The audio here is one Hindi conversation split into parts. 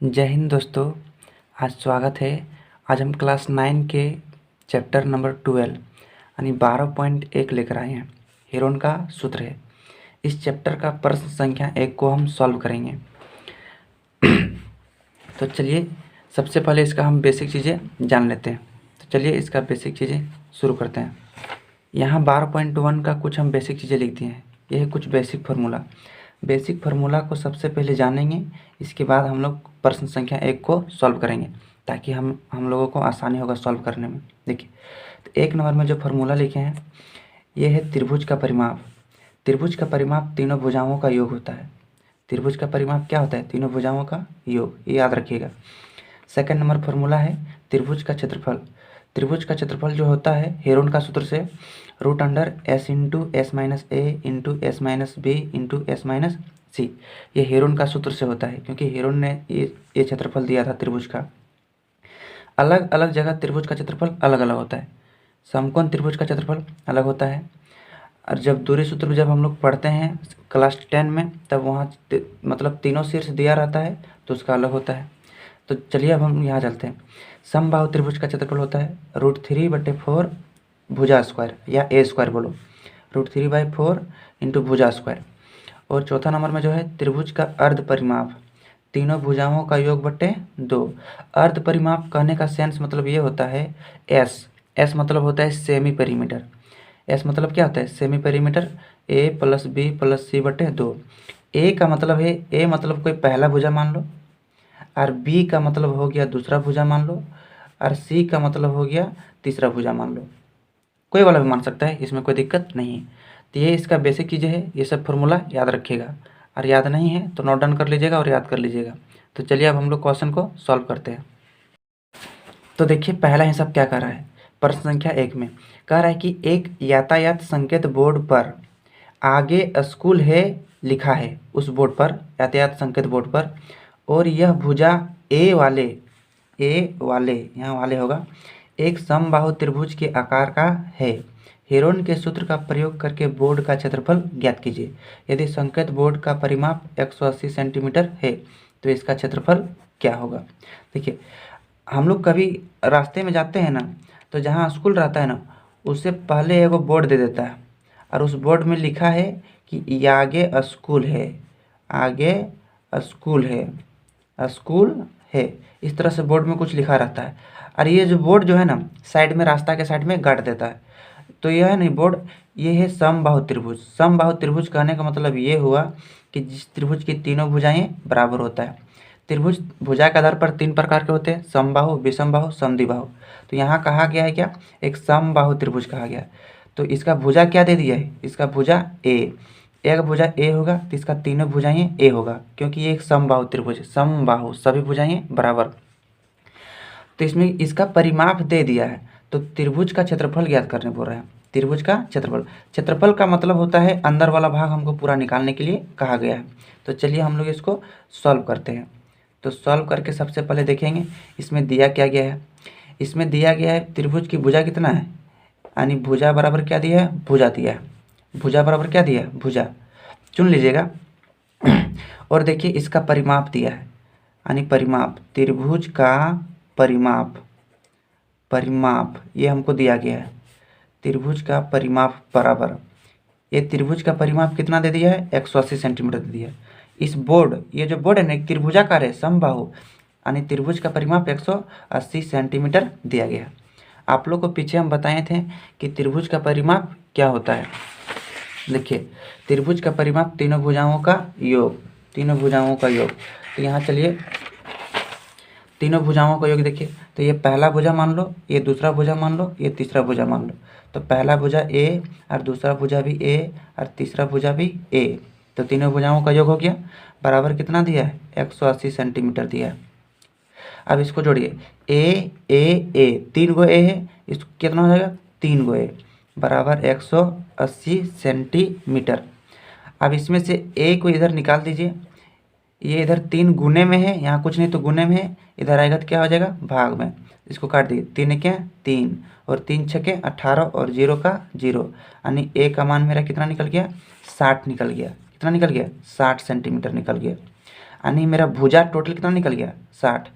जय हिंद दोस्तों। आज स्वागत है। आज हम क्लास 9 के चैप्टर नंबर 12 यानी 12.1 लेकर आए हैं। हेरोन का सूत्र है। इस चैप्टर का प्रश्न संख्या 1 को हम सॉल्व करेंगे। तो चलिए सबसे पहले इसका हम बेसिक चीज़ें जान लेते हैं। तो चलिए इसका बेसिक चीज़ें शुरू करते हैं। यहाँ 12.1 का कुछ हम बेसिक चीज़ें लिख दिए हैं। यह है कुछ बेसिक फार्मूला को सबसे पहले जानेंगे। इसके बाद हम लोग प्रश्न संख्या 1 को सॉल्व करेंगे ताकि हम लोगों को आसानी होगा सॉल्व करने में। देखिए, तो 1 नंबर में जो फार्मूला लिखे हैं ये है त्रिभुज का परिमाप। त्रिभुज का परिमाप तीनों भुजाओं का योग होता है। त्रिभुज का परिमाप क्या होता है? तीनों भुजाओं का योग, ये याद रखिएगा। सेकंड नंबर फार्मूला है त्रिभुज का क्षेत्रफल। त्रिभुज का क्षेत्रफल जो होता है हेरोन का सूत्र से √S into S minus A into S minus B into S minus C. ये हेरोन का सूत्र से होता है क्योंकि हेरोन ने ये क्षेत्रफल दिया था त्रिभुज का। अलग अलग जगह त्रिभुज का क्षेत्रफल अलग अलग होता है। समकोण त्रिभुज का क्षेत्रफल अलग होता है। और जब दूरी सूत्र जब हम लोग पढ़ते हैं क्लास 10 में, तब वहाँ मतलब तीनों शीर्ष दिया रहता है तो उसका अलग होता है। तो चलिए अब हम यहाँ चलते हैं। समबाहु त्रिभुज का क्षेत्रफल होता है √3/4 भुजा स्क्वायर या ए स्क्वायर बोलो, √3/4 इंटू भुजा स्क्वायर। और चौथा नंबर में जो है त्रिभुज का अर्ध परिमाप, तीनों भुजाओं का योग बटे 2। अर्ध परिमाप कहने का सेंस मतलब ये होता है एस मतलब होता है सेमी पेरीमीटर। एस मतलब क्या होता है? Semi perimeter. A plus B plus C बटे 2। ए का मतलब है, ए मतलब कोई पहला भुजा मान लो, और बी का मतलब हो गया दूसरा भुजा मान लो, और सी का मतलब हो गया तीसरा भुजा मान लो। कोई वाला भी मान सकता है, इसमें कोई दिक्कत नहीं है। तो ये इसका बेसिक चीज़ें है, ये सब फार्मूला याद रखिएगा। और याद नहीं है तो नोट डाउन कर लीजिएगा और याद कर लीजिएगा। तो चलिए अब हम लोग क्वेश्चन को सॉल्व करते हैं। तो देखिए पहला हिसाब क्या कर रहा है। प्रश्न संख्या 1 में कह रहा है कि एक यातायात संकेत बोर्ड पर आगे स्कूल है लिखा है, उस बोर्ड पर, यातायात संकेत बोर्ड पर, और यह भुजा ए वाले यहाँ वाले होगा, एक समबाहु त्रिभुज के आकार का है। हेरोन के सूत्र का प्रयोग करके बोर्ड का क्षेत्रफल ज्ञात कीजिए। यदि संकेत बोर्ड का परिमाप 180 सेंटीमीटर है तो इसका क्षेत्रफल क्या होगा। देखिए, हम लोग कभी रास्ते में जाते हैं ना, तो जहाँ स्कूल रहता है ना, उससे पहले एगो बोर्ड दे देता है और उस बोर्ड में लिखा है कि ये आगे स्कूल है, आगे स्कूल है, स्कूल है। इस तरह से बोर्ड में कुछ लिखा रहता है। और ये जो बोर्ड जो है ना, साइड में, रास्ता के साइड में गाड़ देता है। तो यह है नहीं बोर्ड, ये है समबाहु त्रिभुज। समबाहु त्रिभुज कहने का मतलब ये हुआ कि जिस त्रिभुज की तीनों भुजाएं बराबर होता है। त्रिभुज भुजा के आधार पर 3 प्रकार के होते हैं, समबाहु, विषमबाहु, समद्विबाहु। तो यहाँ कहा गया है क्या? एक समबाहु त्रिभुज कहा गया। तो इसका भुजा क्या दे दिया है? इसका भुजा ए, एक भुजा ए होगा तो इसका तीनों भुजाएं ए होगा, क्योंकि ये एक समबाहु त्रिभुज है। समबाहु सभी भुजाएं बराबर। तो इसमें इसका परिमाप दे दिया है, तो त्रिभुज का क्षेत्रफल ज्ञात करने बोल रहे हैं। त्रिभुज का क्षेत्रफल का मतलब होता है अंदर वाला भाग हमको पूरा निकालने के लिए कहा गया है। तो चलिए हम लोग इसको सॉल्व करते हैं। तो सॉल्व करके सबसे पहले देखेंगे इसमें दिया क्या गया है। इसमें दिया गया है त्रिभुज की भुजा कितना है, यानी भुजा बराबर क्या दिया है? भुजा दिया है। भुजा बराबर क्या दिया है? भुजा। चुन लीजिएगा। और देखिए इसका परिमाप दिया है, यानी परिमाप, त्रिभुज का परिमाप ये हमको दिया गया है। त्रिभुज का परिमाप बराबर, ये त्रिभुज का परिमाप कितना दे दिया है? 180 सेंटीमीटर दे दिया है। इस बोर्ड, ये जो बोर्ड है ना, एक त्रिभुजाकार है, समबाहु, यानी त्रिभुज का परिमाप 180 सेंटीमीटर दिया गया है। आप लोग को पीछे हम बताए थे कि त्रिभुज का परिमाप क्या होता है। देखिए, त्रिभुज का परिमाप तीनों भुजाओं का योग, तीनों भुजाओं का योग। तो यहाँ चलिए तीनों भुजाओं का योग देखिए, तो ये पहला भुजा मान लो, ये दूसरा भुजा मान लो, ये तीसरा भुजा मान लो। तो पहला भुजा ए और दूसरा भुजा भी ए और तीसरा भुजा भी ए, तो तीनों भुजाओं का योग हो गया। बराबर कितना दिया है? 180 सेंटीमीटर दिया है। अब इसको जोड़िए, ए ए ए, 3 गो ए है, इसको कितना हो जाएगा? 3 गो ए बराबर 180 सेंटीमीटर। अब इसमें से ए को इधर निकाल दीजिए, ये इधर 3 गुने में है, यहाँ कुछ नहीं तो गुने में है, इधर आएगा तो क्या हो जाएगा? भाग में। इसको काट दिए, 3 क्या? 3 और 3 छके 18 और 0 का 0, यानी ए का मान मेरा कितना निकल गया? 60 निकल गया। कितना निकल गया? 60 सेंटीमीटर निकल गया। यानी मेरा भुजा टोटल कितना निकल गया 60।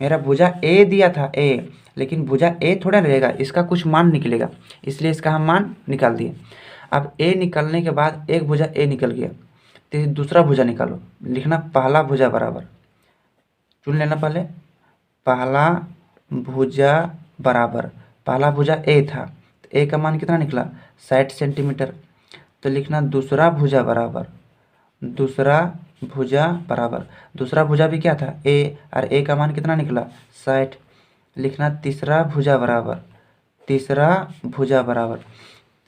मेरा भुजा ए दिया था ए, लेकिन भुजा ए थोड़ा रहेगा, इसका कुछ मान निकलेगा, इसलिए इसका हम मान निकाल दिए। अब ए निकलने के बाद एक भुजा ए निकल गया, तो दूसरा भुजा निकालो। लिखना पहला भुजा बराबर, चुन लेना पहले, पहला भुजा बराबर, पहला भुजा ए था तो ए का मान कितना निकला 60 सेंटीमीटर। तो लिखना दूसरा भुजा बराबर, दूसरा भुजा बराबर, दूसरा भुजा भी क्या था ए, और ए का मान कितना निकला 60। लिखना तीसरा भुजा बराबर, तीसरा भुजा बराबर,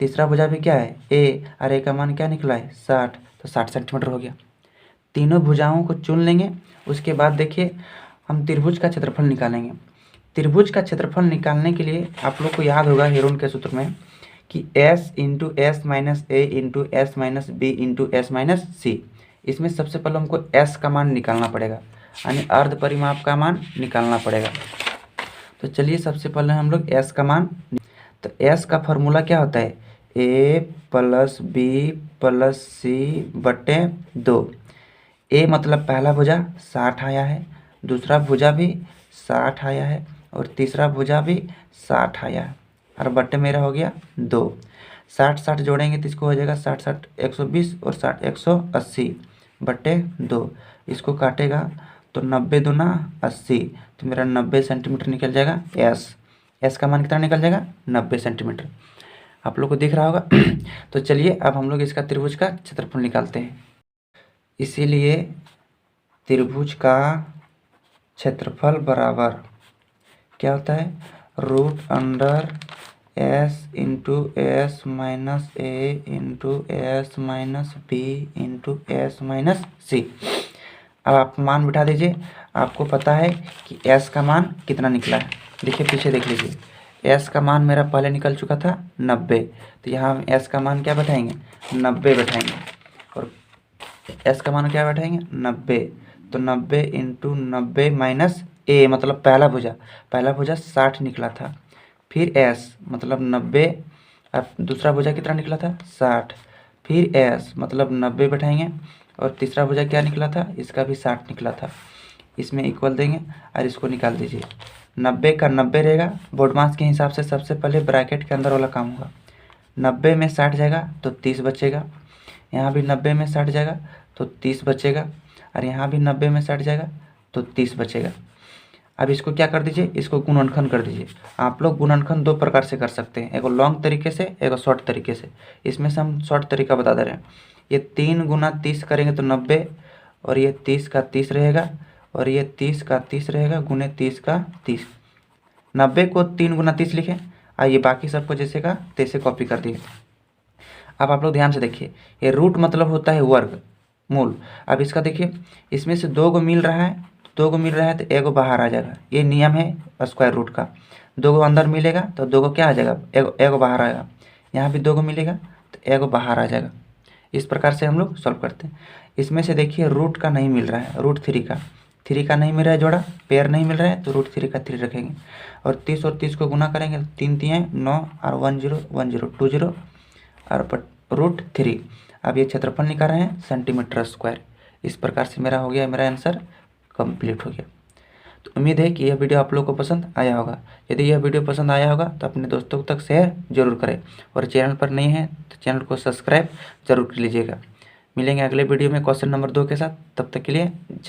तीसरा भुजा भी क्या है ए, और ए का मान क्या निकला है 60, तो 60 सेंटीमीटर हो गया। तीनों भुजाओं को चुन लेंगे। उसके बाद देखिए हम त्रिभुज का क्षेत्रफल निकालेंगे। त्रिभुज का क्षेत्रफल निकालने के लिए आप लोग को याद होगा हेरोन के सूत्र में कि s into S minus A into S minus B into S minus C. इसमें सबसे पहले हमको s का मान निकालना पड़ेगा, यानी अर्ध परिमाप का मान निकालना पड़ेगा। तो चलिए सबसे पहले हम लोग s का मान, तो s का फॉर्मूला क्या होता है a plus B plus C बटे 2। ए मतलब पहला भुजा 60 आया है, दूसरा भुजा भी 60 आया है, और तीसरा भुजा भी 60 आया है, और बट्टे मेरा हो गया 2। 60 जोड़ेंगे तो इसको हो जाएगा 60 120 और 60 180 बट्टे 2। इसको काटेगा तो 90 दूना 80, तो मेरा 90 सेंटीमीटर निकल जाएगा एस का मान कितना निकल जाएगा 90 सेंटीमीटर। आप लोग को दिख रहा होगा। तो चलिए अब हम लोग इसका त्रिभुज का क्षेत्रफल निकालते हैं। इसीलिए त्रिभुज का क्षेत्रफल बराबर क्या होता है root under S into S minus A into S minus B into S minus C. अब आप मान बिठा दीजिए। आपको पता है कि एस का मान कितना निकला है, देखिए पीछे देख लीजिए। एस का मान मेरा पहले निकल चुका था 90, तो यहाँ हम एस का मान क्या बैठाएंगे 90 बैठाएंगे, और एस का मान क्या बैठाएंगे 90। तो 90 इंटू 90 माइनस ए मतलब पहला भुजा 60 निकला था, फिर एस मतलब 90, अब दूसरा भुजा कितना निकला था 60, फिर एस मतलब 90 बैठाएंगे, और तीसरा भुजा क्या निकला था इसका भी 60 निकला था। इसमें इक्वल देंगे और इसको निकाल दीजिए। 90 का 90 रहेगा, बोर्ड मास के हिसाब से सबसे पहले ब्रैकेट के अंदर वाला काम होगा। 90 में 60 जाएगा तो 30 बचेगा, यहाँ भी 90 में 60 जाएगा तो 30 बचेगा, और यहाँ भी 90 में 60 जाएगा तो 30 बचेगा। अब इसको क्या कर दीजिए, इसको गुणनखंड कर दीजिए। आप लोग गुणनखंड दो प्रकार से कर सकते हैं, एक लॉन्ग तरीके से, एक शॉर्ट तरीके से। इसमें से हम शॉर्ट तरीका बता दे रहे हैं। ये 3 गुना 30 करेंगे तो 90, और ये 30 का 30 रहेगा, और ये 30 का 30 रहेगा, गुने 30 का 30। 90 को 3 गुना 30 लिखें, आइए बाकी सबको जैसे का तैसे कॉपी कर दिए। अब आप लोग ध्यान से देखिए, ये रूट मतलब होता है वर्ग मूल। अब इसका देखिए, इसमें से 2 को मिल रहा है, 2 को मिल रहा है तो 1 बाहर आ जाएगा। ये नियम है स्क्वायर रूट का। 2 को अंदर मिलेगा तो 2 को क्या आ जाएगा 1 बाहर आएगा। यहाँ भी 2 को मिलेगा तो 1 बाहर आ जाएगा। इस प्रकार से हम लोग सॉल्व करते हैं। इसमें से देखिए रूट का नहीं मिल रहा है, रूट 3 का नहीं मिल रहा है, जोड़ा पेयर नहीं मिल रहा है, तो रूट 3 का 3 रखेंगे, और 30 को गुना करेंगे तो 3 3 9 और 1 0 1 0 2 0 और रूट 3। अब ये क्षेत्रफल निकाल रहे हैं सेंटीमीटर स्क्वायर। इस प्रकार से मेरा हो गया, मेरा आंसर कंप्लीट हो गया। तो उम्मीद है कि यह वीडियो आप लोग को पसंद आया होगा। यदि यह वीडियो पसंद आया होगा तो अपने दोस्तों तक शेयर जरूर करें, और चैनल पर नहीं है तो चैनल को सब्सक्राइब जरूर कर लीजिएगा। मिलेंगे अगले वीडियो में क्वेश्चन नंबर 2 के साथ। तब तक के लिए